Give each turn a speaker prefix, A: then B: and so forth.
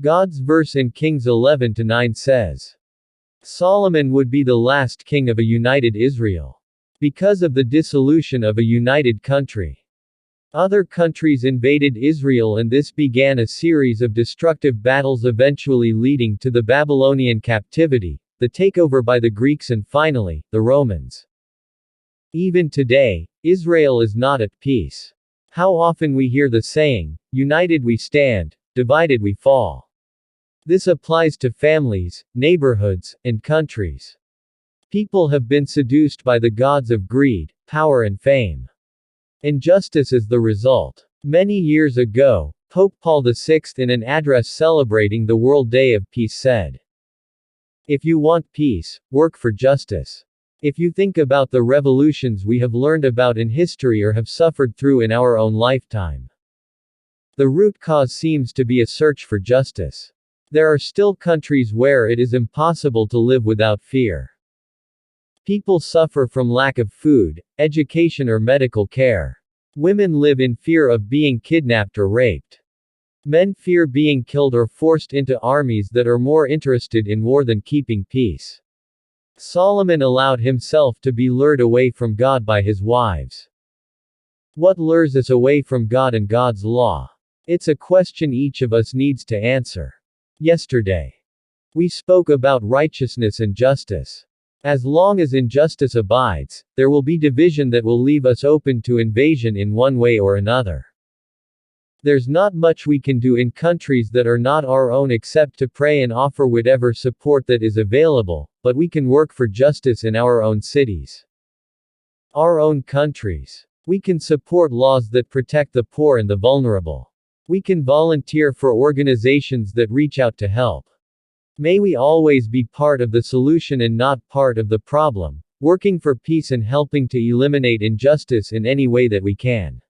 A: God's verse in Kings 11-9 says, Solomon would be the last king of a united Israel. Because of the dissolution of a united country. Other countries invaded Israel and this began a series of destructive battles eventually leading to the Babylonian captivity, the takeover by the Greeks and finally, the Romans. Even today, Israel is not at peace. How often we hear the saying, united we stand, divided we fall. This applies to families, neighborhoods, and countries. People have been seduced by the gods of greed, power and fame. Injustice is the result. Many years ago, Pope Paul VI in an address celebrating the World Day of Peace said, If you want peace, work for justice. If you think about the revolutions we have learned about in history or have suffered through in our own lifetime, the root cause seems to be a search for justice. There are still countries where it is impossible to live without fear. People suffer from lack of food, education or medical care. Women live in fear of being kidnapped or raped. Men fear being killed or forced into armies that are more interested in war than keeping peace. Solomon allowed himself to be lured away from God by his wives. What lures us away from God and God's law? It's a question each of us needs to answer. Yesterday, we spoke about righteousness and justice. As long as injustice abides, there will be division that will leave us open to invasion in one way or another. There's not much we can do in countries that are not our own except to pray and offer whatever support that is available, but we can work for justice in our own cities, our own countries. We can support laws that protect the poor and the vulnerable. We can volunteer for organizations that reach out to help. May we always be part of the solution and not part of the problem, working for peace and helping to eliminate injustice in any way that we can.